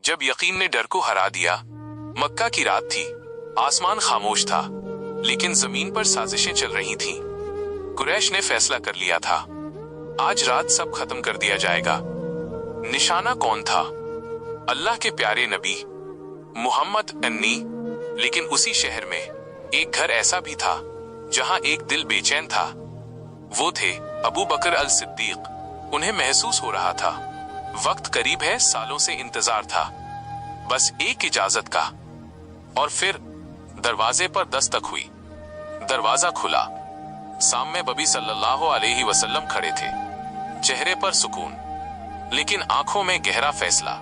जब यकीन ने डर को हरा दिया। मक्का की रात थी, आसमान खामोश था, लेकिन जमीन पर साजिशें चल रही थीं। कुरैश ने फैसला कर लिया था, आज रात सब खत्म कर दिया जाएगा। निशाना कौन था? अल्लाह के प्यारे नबी मुहम्मद अन्नी। लेकिन उसी शहर में एक घर ऐसा भी था जहां एक दिल बेचैन था। वो थे अबू बकर अल सिद्दीक। उन्हें महसूस हो रहा था वक्त करीब है, सालों से इंतजार था, बस एक इजाजत का। और फिर दरवाजे पर दस्तक हुई। दरवाजा खुला। सामने नबी सल्लल्लाहु अलैहि वसल्लम खड़े थे, चेहरे पर सुकून, लेकिन आंखों में गहरा फैसला।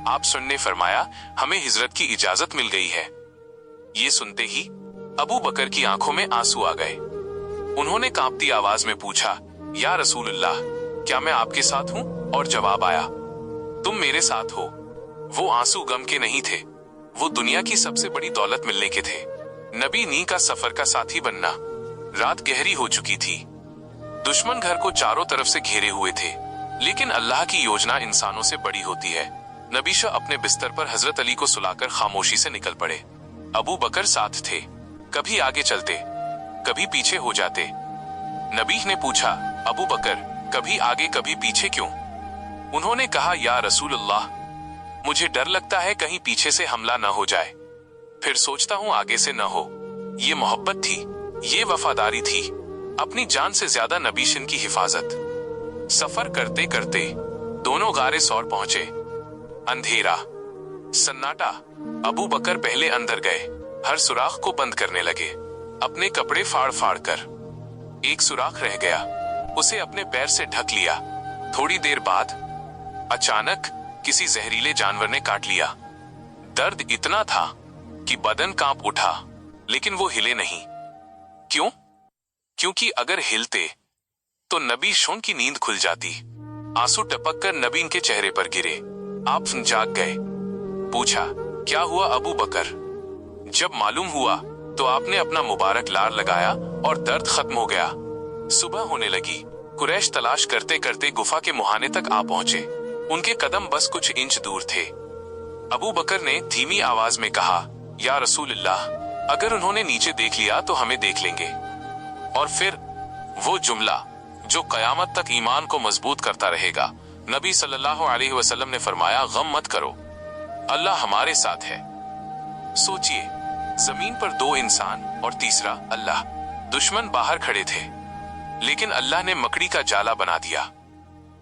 आप सुनने फरमाया, हमें हिजरत की इजाजत मिल गई है। ये सुनते ही अबू बकर की आंखों में आंसू आ गए। उन्होंने कांपती आवाज में पूछा, या रसूलुल्लाह, क्या मैं आपके साथ हूं? और जवाब आया, तुम मेरे साथ हो। वो आंसू गम के नहीं थे, वो दुनिया की सबसे बड़ी दौलत मिलने के थे। नबी नी का सफर का साथी बनना। रात गहरी हो चुकी थी, दुश्मन घर को चारों तरफ से घेरे हुए थे, लेकिन अल्लाह की योजना इंसानों से बड़ी होती है। नबी शाह अपने बिस्तर पर हजरत अली को सुलाकर खामोशी से निकल पड़े। अबू बकर साथ थे, कभी आगे चलते, कभी पीछे हो जाते। नबी ने पूछा, अबू बकर, कभी आगे कभी पीछे क्यों? उन्होंने कहा, या रसूलुल्लाह, मुझे डर लगता है कहीं पीछे से हमला न हो जाए, फिर सोचता हूं आगे से न हो। ये मोहब्बत थी, ये वफादारी थी, अपनी जान से ज्यादा नबीशन की हिफाजत। सफर करते करते दोनों गारे सौर पहुंचे। अंधेरा, सन्नाटा। अबू बकर पहले अंदर गए, हर सुराख को बंद करने लगे, अपने कपड़े फाड़ फाड़ कर। एक सुराख रह गया, उसे अपने पैर से ढक लिया। थोड़ी देर बाद अचानक किसी जहरीले जानवर ने काट लिया। दर्द इतना था कि बदन कांप उठा, लेकिन वो हिले नहीं। क्यों? क्योंकि अगर हिलते तो नबी शोन की नींद खुल जाती। आंसू टपक कर नबी के चेहरे पर गिरे। आप जाग गए। पूछा, क्या हुआ अबू बकर? जब मालूम हुआ तो आपने अपना मुबारक लार लगाया और दर्द खत्म हो गया। सुबह होने लगी। कुरैश तलाश करते करते गुफा के मुहाने तक आ पहुंचे। उनके कदम बस कुछ इंच दूर थे। अबू बकर ने धीमी आवाज में कहा, या रसूलल्लाह, अगर उन्होंने नीचे देख लिया तो हमें देख लेंगे। और फिर वो जुमला जो कयामत तक ईमान को मजबूत करता रहेगा। नबी सल्लल्लाहु अलैहि वसल्लम ने फरमाया, गम मत करो, अल्लाह हमारे साथ है। सोचिए, जमीन पर दो इंसान और तीसरा अल्लाह। दुश्मन बाहर खड़े थे, लेकिन अल्लाह ने मकड़ी का जाला बना दिया।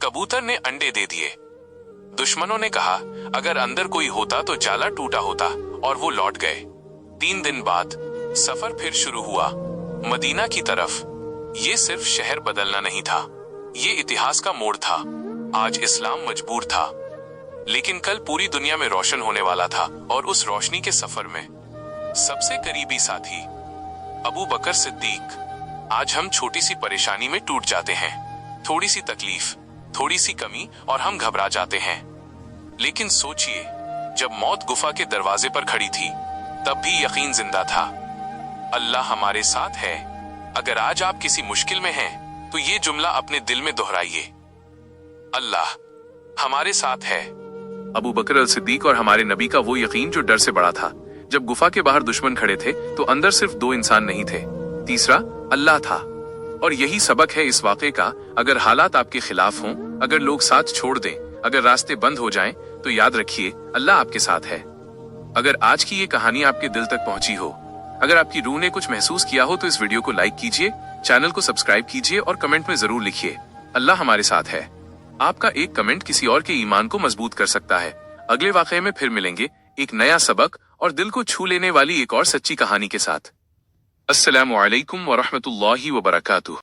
कबूतर ने अंडे दे दिए। दुश्मनों ने कहा, अगर अंदर कोई होता तो जाला टूटा होता, और वो लौट गए। 3 दिन बाद सफर फिर शुरू हुआ, मदीना की तरफ। ये सिर्फ शहर बदलना नहीं था, ये इतिहास का मोड़ था। आज इस्लाम मजबूर था, लेकिन कल पूरी दुनिया में रोशन होने वाला था। और उस रोशनी के सफर में सबसे करीबी साथी अबू बकर सिद्दीक। आज हम छोटी सी परेशानी में टूट जाते हैं, थोड़ी सी तकलीफ, थोड़ी सी कमी, और हम घबरा जाते हैं। लेकिन सोचिए, जब मौत गुफा के दरवाजे पर खड़ी थी, तब भी यकीन जिंदा था। अल्लाह हमारे साथ है। अगर आज आप किसी मुश्किल में हैं, तो ये जुमला अपने दिल में दोहराइए, अल्लाह हमारे साथ है। अबू बकर अल सिद्दीक और हमारे नबी का वो यकीन जो डर से बड़ा था। जब गुफा के बाहर दुश्मन खड़े थे, तो अंदर सिर्फ 2 इंसान नहीं थे, तीसरा अल्लाह था। और यही सबक है इस वाक़े का। अगर हालात आपके खिलाफ हों, अगर लोग साथ छोड़ दें, अगर रास्ते बंद हो जाएं, तो याद रखिए, अल्लाह आपके साथ है। अगर आज की ये कहानी आपके दिल तक पहुंची हो, अगर आपकी रूह ने कुछ महसूस किया हो, तो इस वीडियो को लाइक कीजिए, चैनल को सब्सक्राइब कीजिए और कमेंट में जरूर लिखिए, अल्लाह हमारे साथ है। आपका एक कमेंट किसी और के ईमान को मजबूत कर सकता है। अगले वाक़े में फिर मिलेंगे, एक नया सबक और दिल को छू लेने वाली एक और सच्ची कहानी के साथ। अस्सलामु अलैकुम व रहमतुल्लाहि व बरकातुहू।